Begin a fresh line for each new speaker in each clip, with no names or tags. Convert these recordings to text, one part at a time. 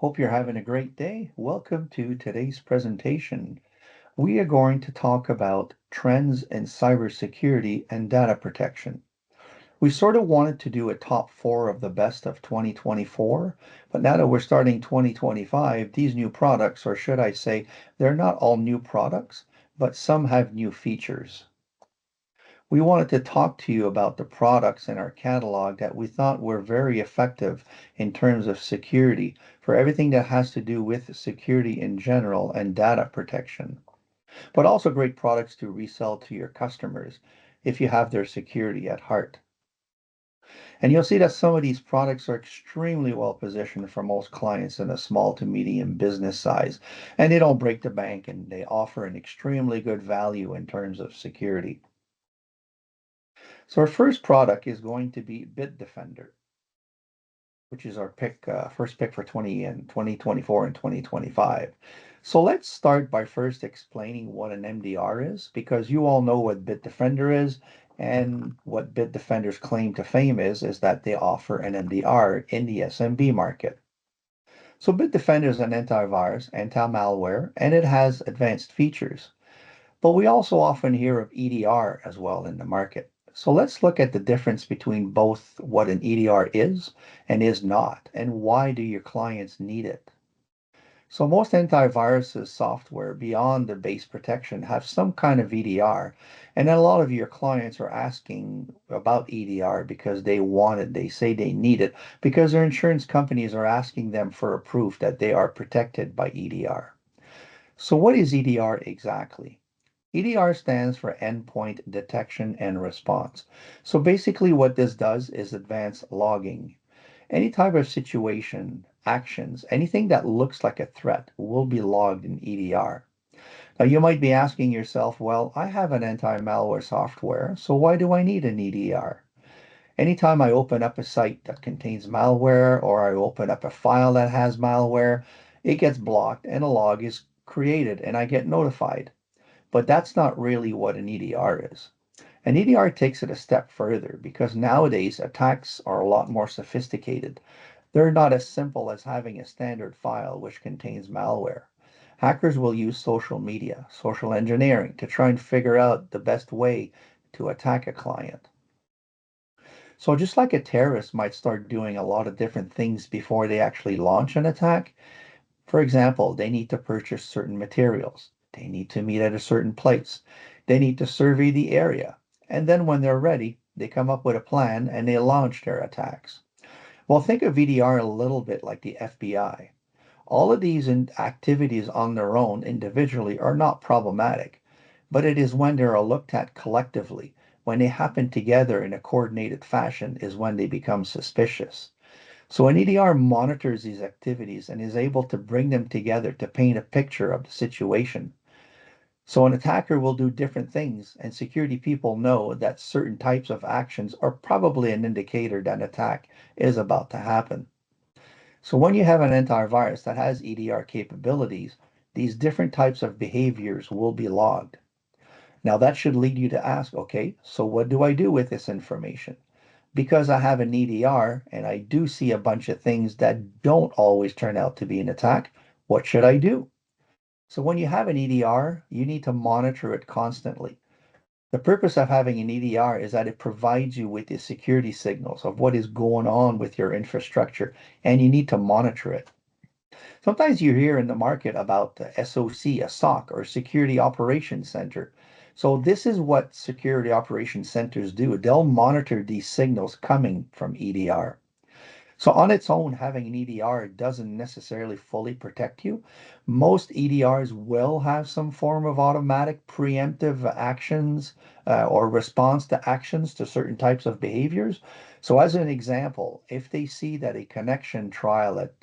Hope you're having a great day. Welcome to today's presentation. We are going to talk about trends in cybersecurity and data protection. We sort of wanted to do a top four of the best of 2024, but now that we're starting 2025, these new products, or should I say, they're not all new products, but some have new features. We wanted to talk to you about the products in our catalog that we thought were very effective in terms of security for everything that has to do with security in general and data protection, but also great products to resell to your customers if you have their security at heart. And you'll see that some of these products are extremely well positioned for most clients in a small to medium business size, and they don't break the bank and they offer an extremely good value in terms of security. So our first product is going to be BitDefender, which is our first pick for 2024 and 2025. So let's start by first explaining what an MDR is, because you all know what BitDefender is, and what BitDefender's claim to fame is that they offer an MDR in the SMB market. So BitDefender is an antivirus, anti-malware, and it has advanced features. But we also often hear of EDR as well in the market. So let's look at the difference between both what an EDR is and is not, and why do your clients need it? So most antiviruses software beyond the base protection have some kind of EDR, and a lot of your clients are asking about EDR because they want it, they say they need it, because their insurance companies are asking them for a proof that they are protected by EDR. So what is EDR exactly? EDR stands for Endpoint Detection and Response. So basically what this does is advanced logging. Any type of situation, actions, anything that looks like a threat will be logged in EDR. Now you might be asking yourself, well, I have an anti-malware software, so why do I need an EDR? Anytime I open up a site that contains malware or I open up a file that has malware, it gets blocked and a log is created and I get notified. But that's not really what an EDR is. An EDR takes it a step further because nowadays attacks are a lot more sophisticated. They're not as simple as having a standard file which contains malware. Hackers will use social media, social engineering to try and figure out the best way to attack a client. So just like a terrorist might start doing a lot of different things before they actually launch an attack, for example, they need to purchase certain materials. They need to meet at a certain place. They need to survey the area. And then when they're ready, they come up with a plan and they launch their attacks. Well, think of VDR a little bit like the FBI. All of these activities on their own individually are not problematic, but it is when they are looked at collectively, when they happen together in a coordinated fashion, is when they become suspicious. So an EDR monitors these activities and is able to bring them together to paint a picture of the situation. So an attacker will do different things, and security people know that certain types of actions are probably an indicator that an attack is about to happen. So when you have an antivirus that has EDR capabilities, these different types of behaviors will be logged. Now that should lead you to ask, okay, so what do I do with this information? Because I have an EDR and I do see a bunch of things that don't always turn out to be an attack, what should I do? So when you have an EDR, you need to monitor it constantly. The purpose of having an EDR is that it provides you with the security signals of what is going on with your infrastructure, and you need to monitor it. Sometimes you hear in the market about the SOC, a SOC, or Security Operations Center. So this is what security operations centers do. They'll monitor these signals coming from EDR. So on its own, having an EDR doesn't necessarily fully protect you. Most EDRs will have some form of automatic preemptive actions or response to actions to certain types of behaviors. So as an example, if they see that a connection trial at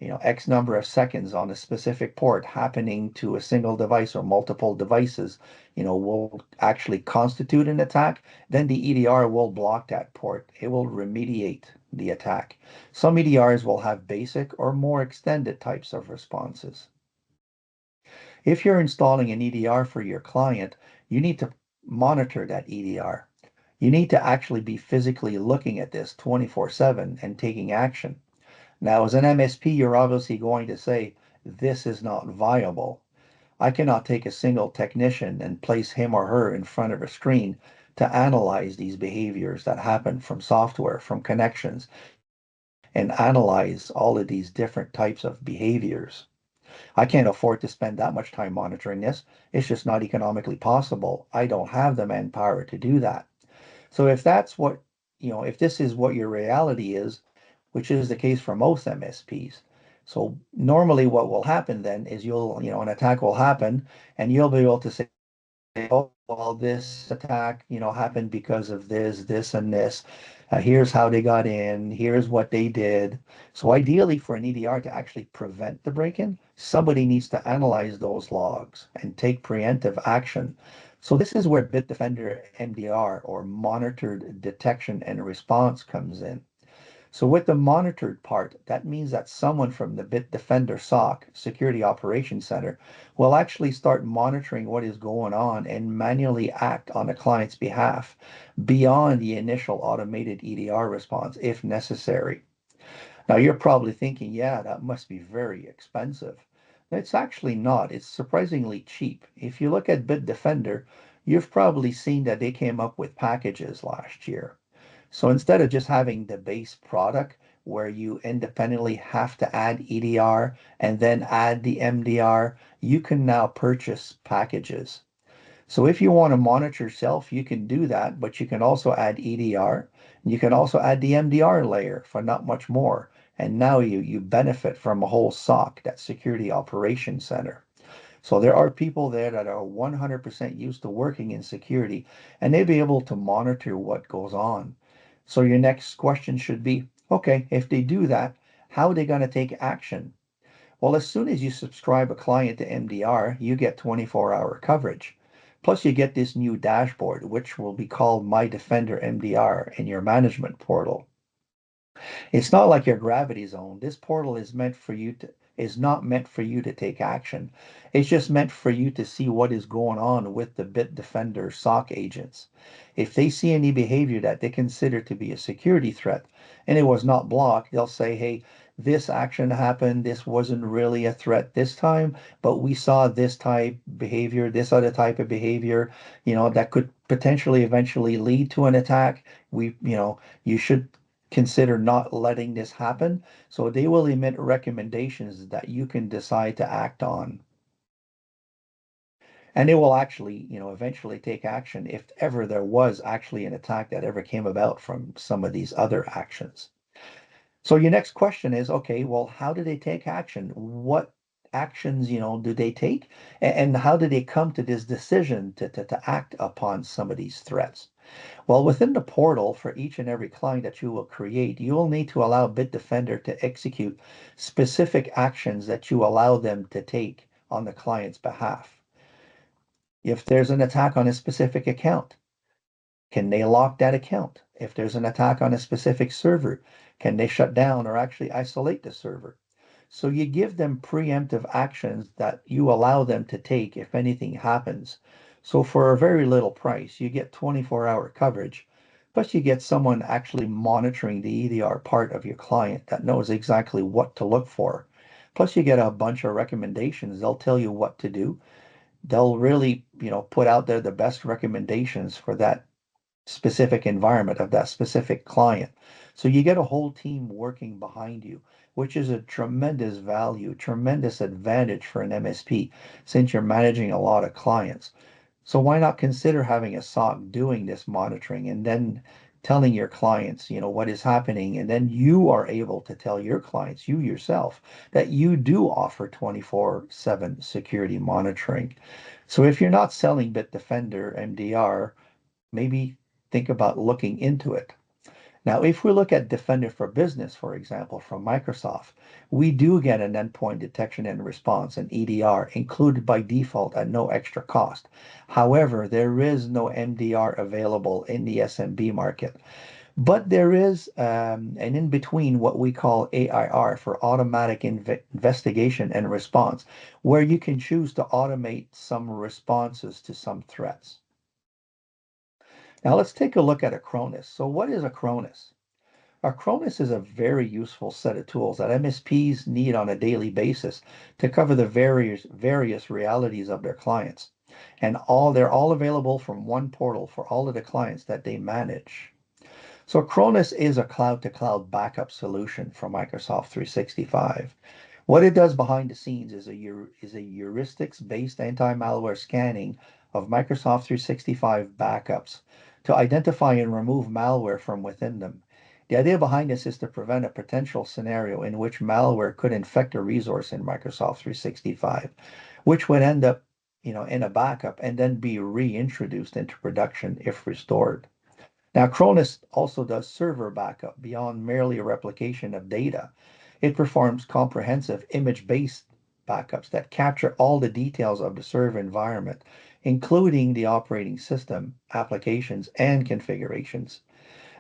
X number of seconds on a specific port happening to a single device or multiple devices, will actually constitute an attack, then the EDR will block that port. It will remediate the attack. Some EDRs will have basic or more extended types of responses. If you're installing an EDR for your client, you need to monitor that EDR. You need to actually be physically looking at this 24/7 and taking action. Now, as an MSP, you're obviously going to say, this is not viable. I cannot take a single technician and place him or her in front of a screen to analyze these behaviors that happen from software, from connections, and analyze all of these different types of behaviors. I can't afford to spend that much time monitoring this. It's just not economically possible. I don't have the manpower to do that. So if that's what, if this is what your reality is, which is the case for most MSPs, so normally what will happen then is an attack will happen and you'll be able to say, oh, well, this attack, happened because of this, and this. Here's how they got in. Here's what they did. So ideally, for an EDR to actually prevent the break-in, somebody needs to analyze those logs and take preemptive action. So this is where BitDefender MDR, or monitored detection and response, comes in. So with the monitored part, that means that someone from the BitDefender SOC, Security Operations Center, will actually start monitoring what is going on and manually act on the client's behalf beyond the initial automated EDR response if necessary. Now you're probably thinking, yeah, that must be very expensive. It's actually not. It's surprisingly cheap. If you look at BitDefender, you've probably seen that they came up with packages last year. So instead of just having the base product where you independently have to add EDR and then add the MDR, you can now purchase packages. So if you want to monitor yourself, you can do that, but you can also add EDR. You can also add the MDR layer for not much more. And now you benefit from a whole SOC, that Security Operations Center. So there are people there that are 100% used to working in security, and they'll be able to monitor what goes on. So your next question should be, okay, if they do that, how are they going to take action? Well, as soon as you subscribe a client to MDR, you get 24-hour coverage. Plus, you get this new dashboard, which will be called My Defender MDR in your management portal. It's not like your gravity zone. This portal is not meant for you to take action. It's just meant for you to see what is going on with the Bitdefender SOC agents. If they see any behavior that they consider to be a security threat and it was not blocked, they'll say, hey, this action happened. This wasn't really a threat this time, but we saw this type behavior, this other type of behavior, that could potentially eventually lead to an attack. You should consider not letting this happen. So they will emit recommendations that you can decide to act on. And it will actually, eventually take action if ever there was actually an attack that ever came about from some of these other actions. So your next question is, okay, well, how do they take action? What actions, do they take? And how do they come to this decision to act upon some of these threats? Well, within the portal for each and every client that you will create, you will need to allow Bitdefender to execute specific actions that you allow them to take on the client's behalf. If there's an attack on a specific account, can they lock that account? If there's an attack on a specific server, can they shut down or actually isolate the server? So you give them preemptive actions that you allow them to take if anything happens. So for a very little price, you get 24-hour coverage, plus you get someone actually monitoring the EDR part of your client that knows exactly what to look for. Plus you get a bunch of recommendations. They'll tell you what to do. They'll really, put out there the best recommendations for that specific environment of that specific client. So you get a whole team working behind you, which is a tremendous value, tremendous advantage for an MSP since you're managing a lot of clients. So why not consider having a SOC doing this monitoring and then telling your clients, what is happening, and then you are able to tell your clients, you yourself, that you do offer 24/7 security monitoring. So if you're not selling Bitdefender MDR, maybe think about looking into it. Now, if we look at Defender for Business, for example, from Microsoft, we do get an endpoint detection and response, an EDR, included by default at no extra cost. However, there is no MDR available in the SMB market. But there is an in between, what we call AIR, for automatic investigation and response, where you can choose to automate some responses to some threats. Now let's take a look at Acronis. So what is Acronis? Acronis is a very useful set of tools that MSPs need on a daily basis to cover the various realities of their clients. And they're all available from one portal for all of the clients that they manage. So Acronis is a cloud-to-cloud backup solution for Microsoft 365. What it does behind the scenes is a heuristics-based anti-malware scanning of Microsoft 365 backups to identify and remove malware from within them. The idea behind this is to prevent a potential scenario in which malware could infect a resource in Microsoft 365, which would end up, in a backup and then be reintroduced into production if restored. Now, Acronis also does server backup beyond merely a replication of data. It performs comprehensive image-based backups that capture all the details of the server environment, including the operating system, applications, and configurations.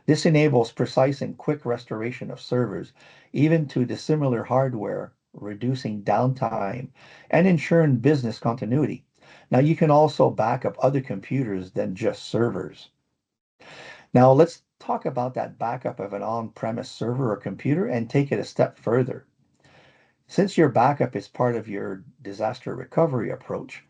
This enables precise and quick restoration of servers, even to dissimilar hardware, reducing downtime and ensuring business continuity. Now, you can also back up other computers than just servers. Now let's talk about that backup of an on-premise server or computer and take it a step further. Since your backup is part of your disaster recovery approach,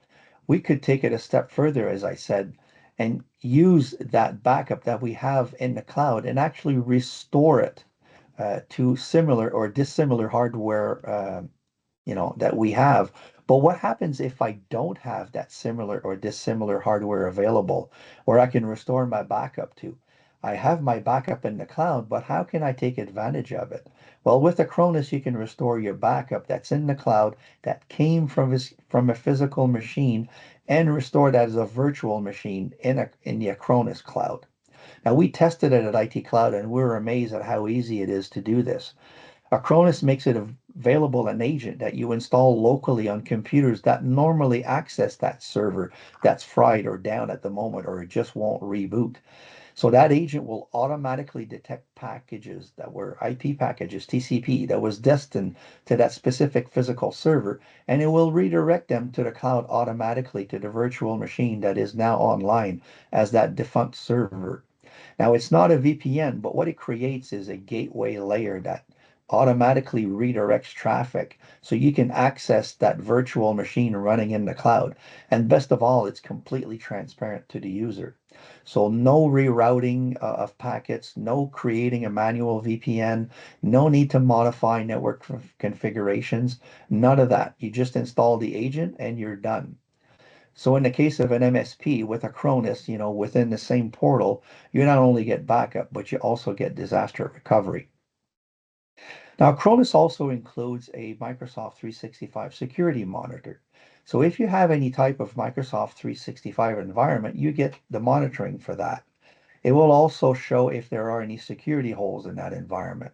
we could take it a step further, as I said, and use that backup that we have in the cloud and actually restore it to similar or dissimilar hardware that we have. But what happens if I don't have that similar or dissimilar hardware available where I can restore my backup to? I have my backup in the cloud, but how can I take advantage of it? Well, with Acronis, you can restore your backup that's in the cloud that came from a physical machine and restore that as a virtual machine in the Acronis cloud. Now, we tested it at IT Cloud and we were amazed at how easy it is to do this. Acronis makes it available an agent that you install locally on computers that normally access that server that's fried or down at the moment or it just won't reboot. So that agent will automatically detect packages that were IP packages, TCP, that was destined to that specific physical server, and it will redirect them to the cloud automatically to the virtual machine that is now online as that defunct server. Now, it's not a VPN, but what it creates is a gateway layer that automatically redirects traffic so you can access that virtual machine running in the cloud. And best of all, it's completely transparent to the user. So no rerouting of packets, no creating a manual VPN, no need to modify network configurations, none of that. You just install the agent and you're done. So in the case of an MSP with Acronis, within the same portal, you not only get backup, but you also get disaster recovery. Now, Acronis also includes a Microsoft 365 security monitor. So if you have any type of Microsoft 365 environment, you get the monitoring for that. It will also show if there are any security holes in that environment.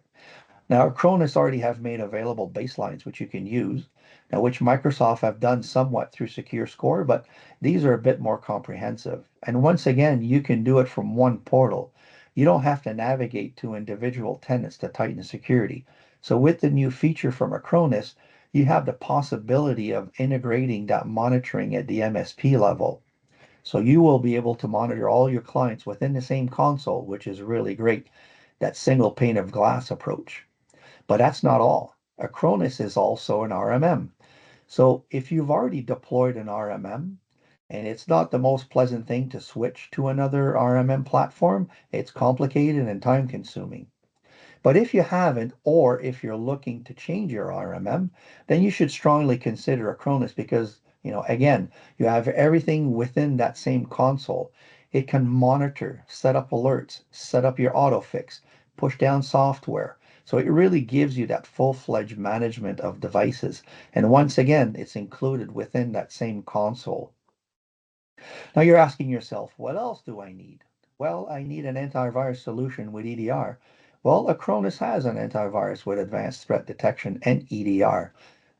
Now, Acronis already have made available baselines which you can use, now which Microsoft have done somewhat through Secure Score, but these are a bit more comprehensive. And once again, you can do it from one portal. You don't have to navigate to individual tenants to tighten security. So with the new feature from Acronis, you have the possibility of integrating that monitoring at the MSP level. So you will be able to monitor all your clients within the same console, which is really great. That single pane of glass approach. But that's not all. Acronis is also an RMM. So if you've already deployed an RMM, and it's not the most pleasant thing to switch to another RMM platform, it's complicated and time consuming. But if you haven't, or if you're looking to change your RMM, then you should strongly consider Acronis because, again, you have everything within that same console. It can monitor, set up alerts, set up your auto fix, push down software. So it really gives you that full-fledged management of devices. And once again, it's included within that same console. Now you're asking yourself, what else do I need? Well, I need an antivirus solution with EDR. Well, Acronis has an antivirus with advanced threat detection and EDR.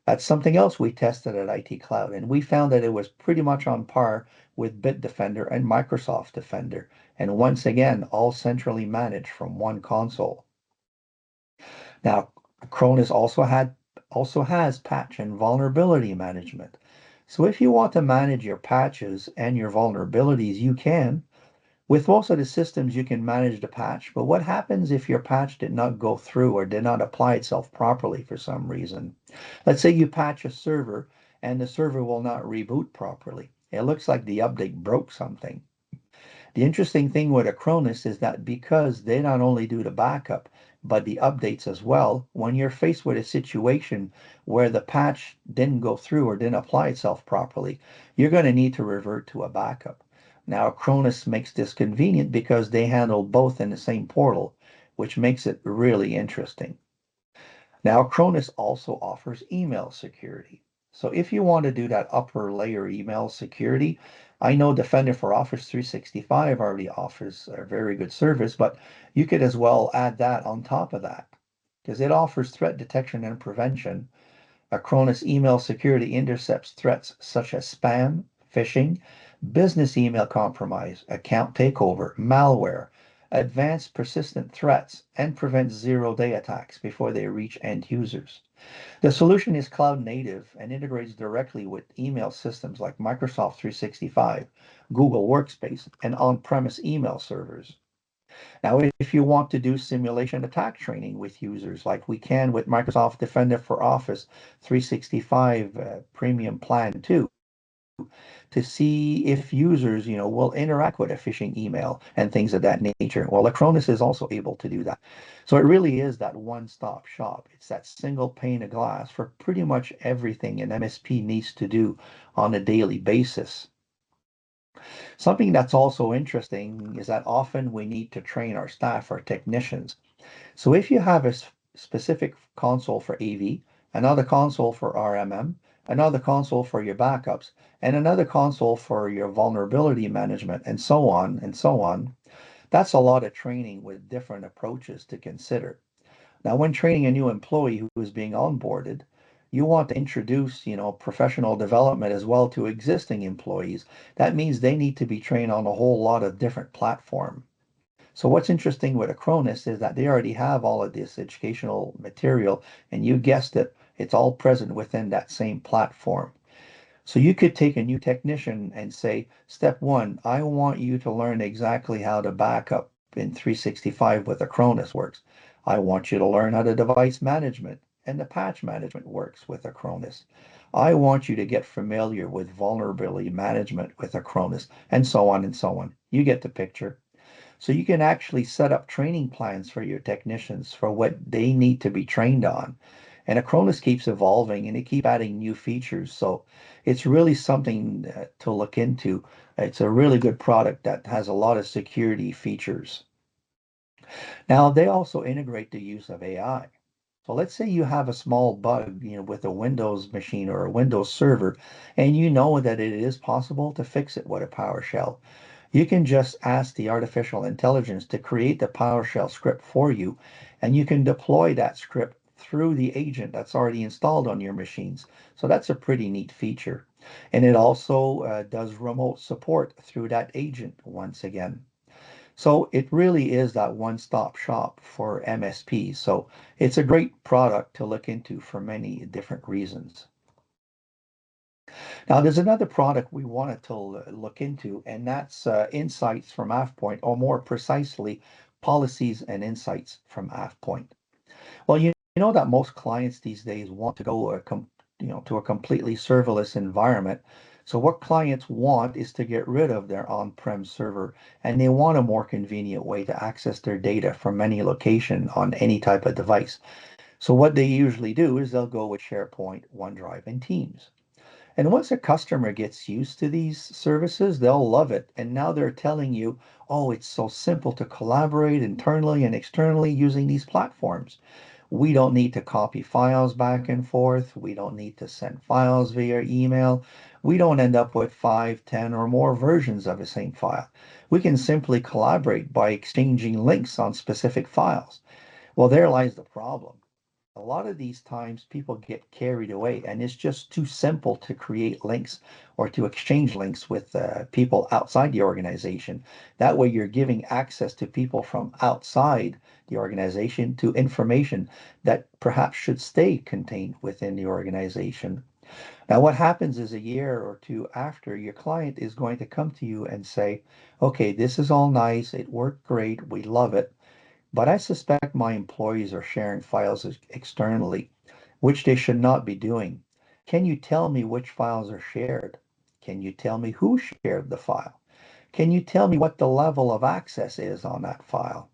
That's something else we tested at IT Cloud, and we found that it was pretty much on par with BitDefender and Microsoft Defender. And once again, all centrally managed from one console. Now, Acronis also has patch and vulnerability management. So if you want to manage your patches and your vulnerabilities, you can. With most of the systems, you can manage the patch, but what happens if your patch did not go through or did not apply itself properly for some reason? Let's say you patch a server and the server will not reboot properly. It looks like the update broke something. The interesting thing with Acronis is that because they not only do the backup, but the updates as well, when you're faced with a situation where the patch didn't go through or didn't apply itself properly, you're going to need to revert to a backup. Now, Acronis makes this convenient because they handle both in the same portal, which makes it really interesting. Now, Acronis also offers email security. So if you want to do that upper layer email security, I know Defender for Office 365 already offers a very good service, but you could as well add that on top of that because it offers threat detection and prevention. Acronis email security intercepts threats such as spam, phishing, business email compromise, account takeover, malware, advanced persistent threats, and prevents zero-day attacks before they reach end users. The solution is cloud native and integrates directly with email systems like Microsoft 365, Google Workspace, and on-premise email servers. Now, if you want to do simulation attack training with users, like we can with Microsoft Defender for Office 365 Premium Plan 2, to see if users, will interact with a phishing email and things of that nature. Well, Acronis is also able to do that. So it really is that one-stop shop. It's that single pane of glass for pretty much everything an MSP needs to do on a daily basis. Something that's also interesting is that often we need to train our staff, our technicians. So if you have a specific console for AV, another console for RMM, another console for your backups, and another console for your vulnerability management, and so on, that's a lot of training with different approaches to consider. Now, when training a new employee who is being onboarded, you want to introduce, professional development as well to existing employees. That means they need to be trained on a whole lot of different platforms. So what's interesting with Acronis is that they already have all of this educational material, and you guessed it, it's all present within that same platform. So you could take a new technician and say, step one, I want you to learn exactly how to back up in 365 with Acronis works. I want you to learn how the device management and the patch management works with Acronis. I want you to get familiar with vulnerability management with Acronis, and so on and so on. You get the picture. So you can actually set up training plans for your technicians for what they need to be trained on. And Acronis keeps evolving and they keep adding new features. So it's really something to look into. It's a really good product that has a lot of security features. Now, they also integrate the use of AI. So let's say you have a small bug, with a Windows machine or a Windows server, and you know that it is possible to fix it with a PowerShell. You can just ask the artificial intelligence to create the PowerShell script for you, and you can deploy that script through the agent that's already installed on your machines. So that's a pretty neat feature. And it also does remote support through that agent once again. So it really is that one-stop shop for MSPs. So it's a great product to look into for many different reasons. Now, there's another product we wanted to look into, and that's insights from AvePoint, or more precisely, policies and insights from AvePoint. Well, you know that most clients these days want to go to a completely serverless environment. So what clients want is to get rid of their on-prem server, and they want a more convenient way to access their data from any location on any type of device. So what they usually do is they'll go with SharePoint, OneDrive, and Teams. And once a customer gets used to these services, they'll love it. And now they're telling you, oh, it's so simple to collaborate internally and externally using these platforms. We don't need to copy files back and forth. We don't need to send files via email. We don't end up with 5, 10, or more versions of the same file. We can simply collaborate by exchanging links on specific files. Well, there lies the problem. A lot of these times people get carried away and it's just too simple to create links or to exchange links with people outside the organization. That way you're giving access to people from outside the organization to information that perhaps should stay contained within the organization. Now, what happens is a year or two after, your client is going to come to you and say, okay, this is all nice. It worked great. We love it. But I suspect my employees are sharing files externally, which they should not be doing. Can you tell me which files are shared? Can you tell me who shared the file? Can you tell me what the level of access is on that file?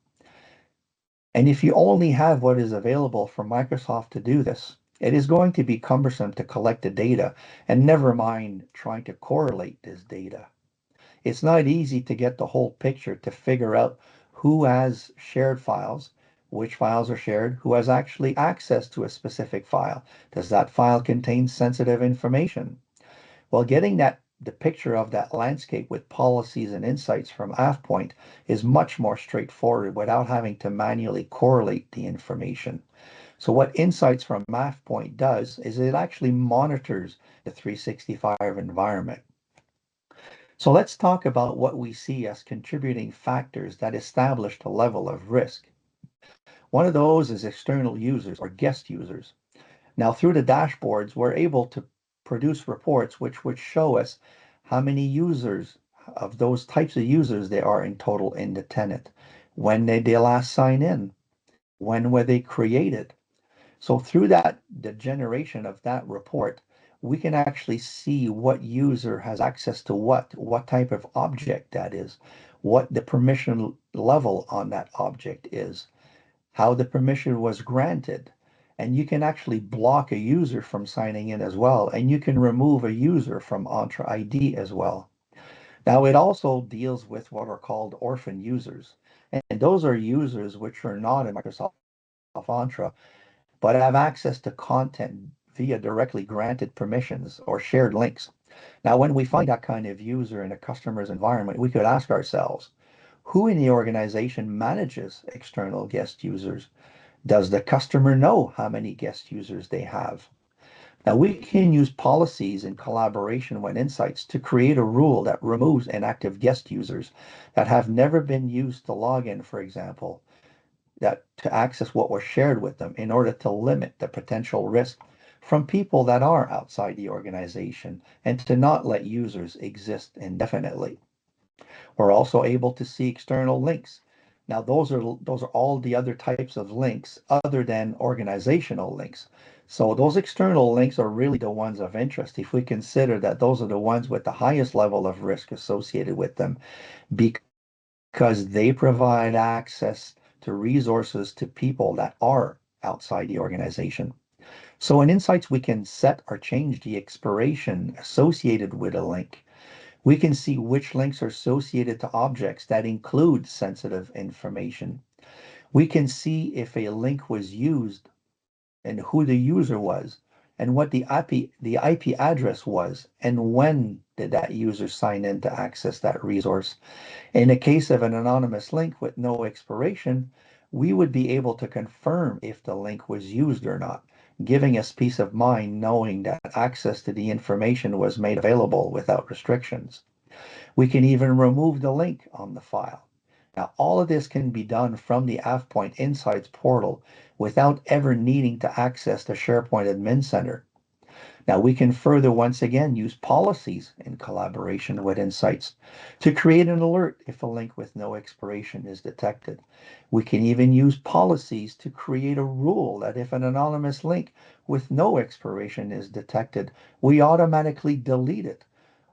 And if you only have what is available from Microsoft to do this, it is going to be cumbersome to collect the data, and never mind trying to correlate this data. It's not easy to get the whole picture to figure out who has shared files, which files are shared, who has actually access to a specific file. Does that file contain sensitive information? Well, getting the picture of that landscape with policies and insights from AvePoint is much more straightforward without having to manually correlate the information. So what Insights from AvePoint does is it actually monitors the 365 environment. So let's talk about what we see as contributing factors that establish the level of risk. One of those is external users or guest users. Now, through the dashboards, we're able to produce reports which would show us how many users of those types of users there are in total in the tenant, when they last sign in, when were they created. So through the generation of that report, we can actually see what user has access to what type of object that is, what the permission level on that object is, how the permission was granted. And you can actually block a user from signing in as well. And you can remove a user from Entra ID as well. Now, it also deals with what are called orphan users. And those are users which are not in Microsoft Entra, but have access to content via directly granted permissions or shared links. Now, when we find that kind of user in a customer's environment, we could ask ourselves, who in the organization manages external guest users? Does the customer know how many guest users they have? Now, we can use policies in collaboration with Insights to create a rule that removes inactive guest users that have never been used to log in, for example, that to access what was shared with them in order to limit the potential risk from people that are outside the organization and to not let users exist indefinitely. We're also able to see external links. Now, those are all the other types of links other than organizational links. So those external links are really the ones of interest if we consider that those are the ones with the highest level of risk associated with them because they provide access to resources to people that are outside the organization. So in Insights, we can set or change the expiration associated with a link. We can see which links are associated to objects that include sensitive information. We can see if a link was used and who the user was and what the IP address was and when did that user sign in to access that resource. In the case of an anonymous link with no expiration, we would be able to confirm if the link was used or not, giving us peace of mind knowing that access to the information was made available without restrictions. We can even remove the link on the file. Now, all of this can be done from the AvePoint Insights portal without ever needing to access the SharePoint Admin Center. Now, we can further once again use policies in collaboration with Insights to create an alert if a link with no expiration is detected. We can even use policies to create a rule that if an anonymous link with no expiration is detected, we automatically delete it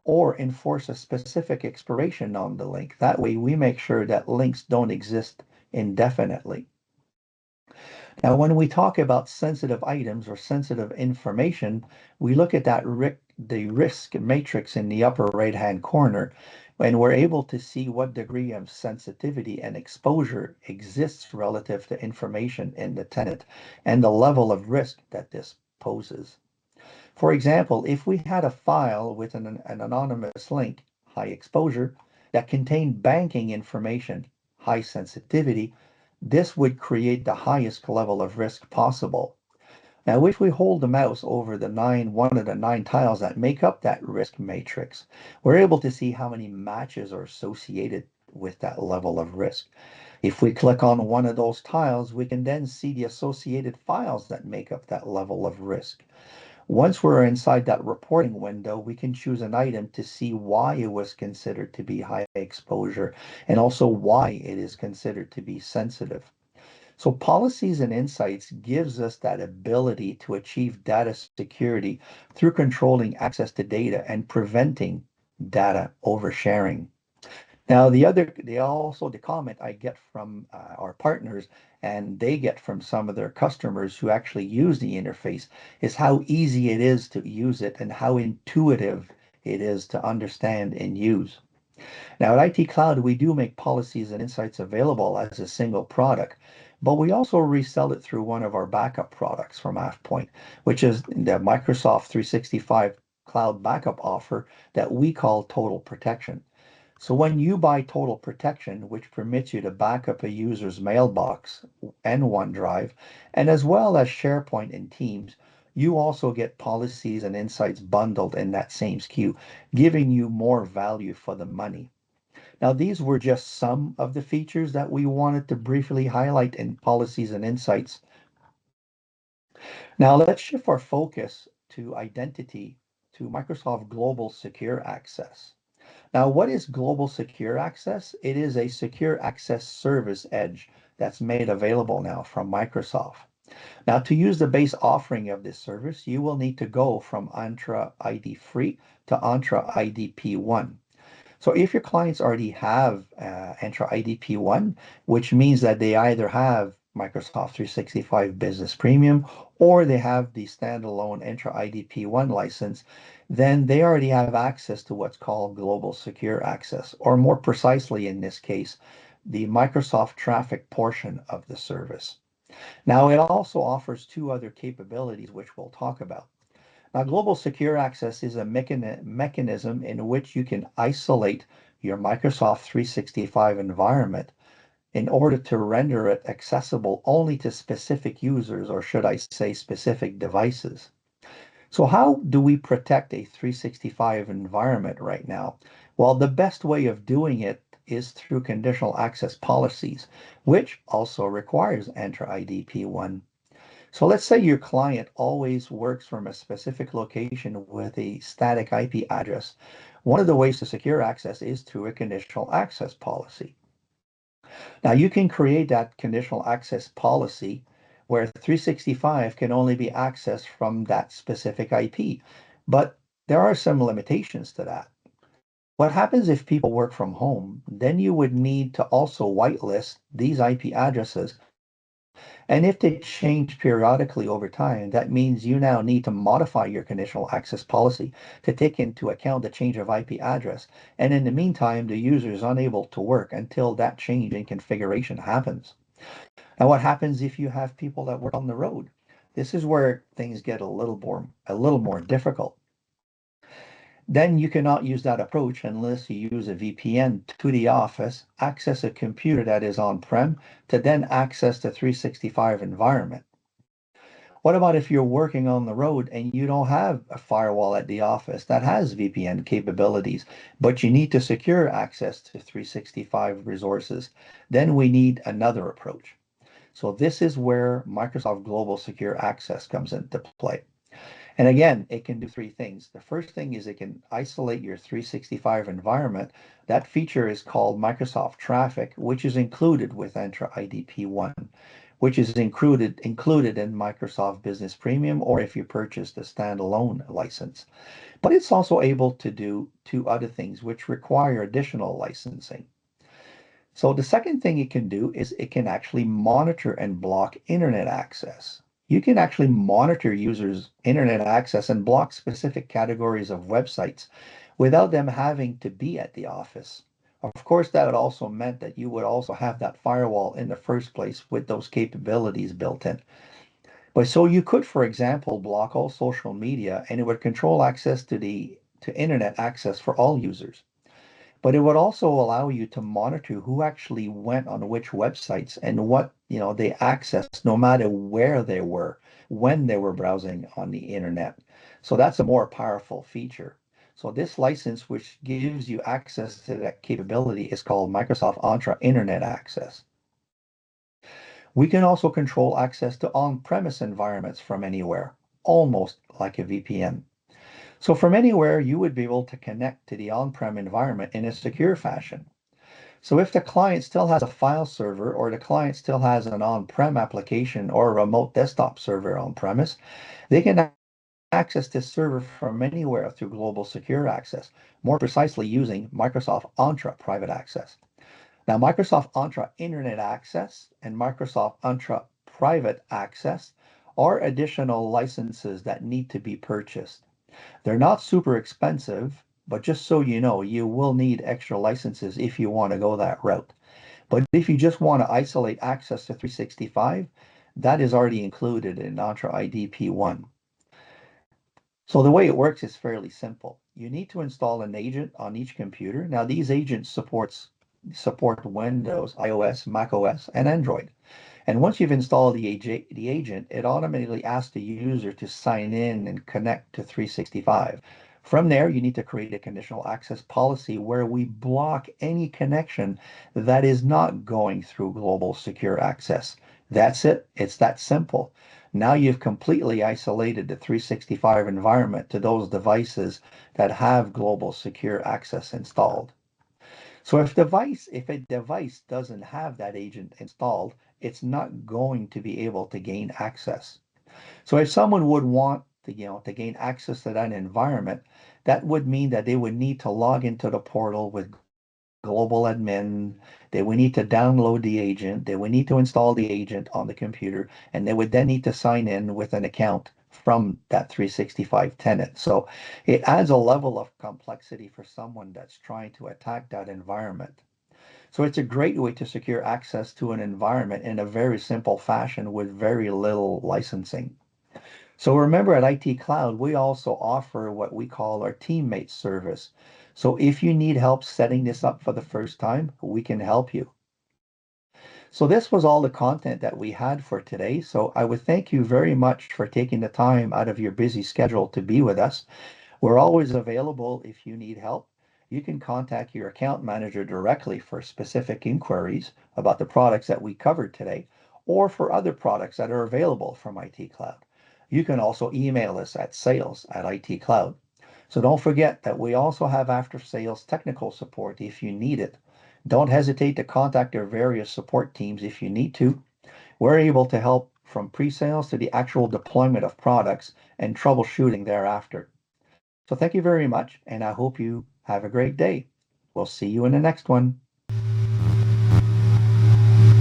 or enforce a specific expiration on the link. That way, we make sure that links don't exist indefinitely. Now, when we talk about sensitive items or sensitive information, we look at the risk matrix in the upper right-hand corner, and we're able to see what degree of sensitivity and exposure exists relative to information in the tenant and the level of risk that this poses. For example, if we had a file with an anonymous link, high exposure, that contained banking information, high sensitivity, this would create the highest level of risk possible. Now, if we hold the mouse over one of the nine tiles that make up that risk matrix, we're able to see how many matches are associated with that level of risk. If we click on one of those tiles, we can then see the associated files that make up that level of risk. Once we're inside that reporting window, we can choose an item to see why it was considered to be high exposure and also why it is considered to be sensitive. So policies and insights gives us that ability to achieve data security through controlling access to data and preventing data oversharing. Now, the comment I get from our partners and they get from some of their customers who actually use the interface is how easy it is to use it and how intuitive it is to understand and use. Now, at IT Cloud, we do make policies and insights available as a single product, but we also resell it through one of our backup products from AvePoint, which is the Microsoft 365 Cloud Backup offer that we call Total Protection. So when you buy Total Protection, which permits you to back up a user's mailbox and OneDrive, and as well as SharePoint and Teams, you also get policies and insights bundled in that same SKU, giving you more value for the money. Now, these were just some of the features that we wanted to briefly highlight in policies and insights. Now, let's shift our focus to identity to Microsoft Global Secure Access. Now, what is Global Secure Access? It is a secure access service edge that's made available now from Microsoft. Now, to use the base offering of this service, you will need to go from Entra ID Free to Entra IDP1. So if your clients already have Entra IDP1, which means that they either have Microsoft 365 Business Premium or they have the standalone Entra IDP1 license, then they already have access to what's called Global Secure Access, or more precisely in this case, the Microsoft traffic portion of the service. Now, it also offers two other capabilities, which we'll talk about. Now, global secure access is a mechanism in which you can isolate your Microsoft 365 environment in order to render it accessible only to specific users, or should I say specific devices. So how do we protect a 365 environment right now? Well, the best way of doing it is through conditional access policies, which also requires Entra IDP1. So let's say your client always works from a specific location with a static IP address. One of the ways to secure access is through a conditional access policy. Now you can create that conditional access policy where 365 can only be accessed from that specific IP, but there are some limitations to that. What happens if people work from home? Then you would need to also whitelist these IP addresses, and if they change periodically over time, that means you now need to modify your conditional access policy to take into account the change of IP address. And in the meantime, the user is unable to work until that change in configuration happens. Now, what happens if you have people that work on the road? This is where things get a little more difficult. Then you cannot use that approach unless you use a VPN to the office, access a computer that is on-prem to then access the 365 environment. What about if you're working on the road and you don't have a firewall at the office that has VPN capabilities, but you need to secure access to 365 resources? Then we need another approach. So this is where Microsoft Global Secure Access comes into play. And again, it can do three things. The first thing is it can isolate your 365 environment. That feature is called Microsoft Traffic, which is included with Entra IDP1, which is included in Microsoft Business Premium, or if you purchase the standalone license. But it's also able to do two other things which require additional licensing. So the second thing it can do is it can actually monitor and block internet access. You can actually monitor users' internet access and block specific categories of websites without them having to be at the office. Of course, that would also meant that you would also have that firewall in the first place with those capabilities built in. But so you could, for example, block all social media and it would control access to internet access for all users. But it would also allow you to monitor who actually went on which websites and what, they accessed no matter where they were, when they were browsing on the internet. So that's a more powerful feature. So this license, which gives you access to that capability, is called Microsoft Entra Internet Access. We can also control access to on-premise environments from anywhere. almost like a VPN. So from anywhere, you would be able to connect to the on-prem environment in a secure fashion. So if the client still has a file server or the client still has an on-prem application or a remote desktop server on premise, they can access this server from anywhere through global secure access, more precisely using Microsoft Entra Private Access. Now, Microsoft Entra Internet Access and Microsoft Entra Private Access are additional licenses that need to be purchased. They're not super expensive, but just so you know, you will need extra licenses if you want to go that route. But if you just want to isolate access to 365, that is already included in Entra IDP1. So the way it works is fairly simple. You need to install an agent on each computer. Now these agents support Windows, iOS, macOS, and Android. And once you've installed the agent, it automatically asks the user to sign in and connect to 365. From there, you need to create a conditional access policy where we block any connection that is not going through global secure access. That's it. It's that simple. Now you've completely isolated the 365 environment to those devices that have global secure access installed. So if a device doesn't have that agent installed, it's not going to be able to gain access. So if someone would want to gain access to that environment, that would mean that they would need to log into the portal with global admin. They would need to download the agent. They would need to install the agent on the computer, and they would then need to sign in with an account from that 365 tenant. So it adds a level of complexity for someone that's trying to attack that environment. So it's a great way to secure access to an environment in a very simple fashion with very little licensing. So remember at IT Cloud, we also offer what we call our teammate service. So if you need help setting this up for the first time, we can help you. So this was all the content that we had for today. So I would thank you very much for taking the time out of your busy schedule to be with us. We're always available if you need help. You can contact your account manager directly for specific inquiries about the products that we covered today or for other products that are available from IT Cloud. You can also email us at sales@IT Cloud. So don't forget that we also have after sales technical support if you need it. Don't hesitate to contact our various support teams if you need to. We're able to help from pre-sales to the actual deployment of products and troubleshooting thereafter. So thank you very much, and I hope you have a great day. We'll see you in the next one.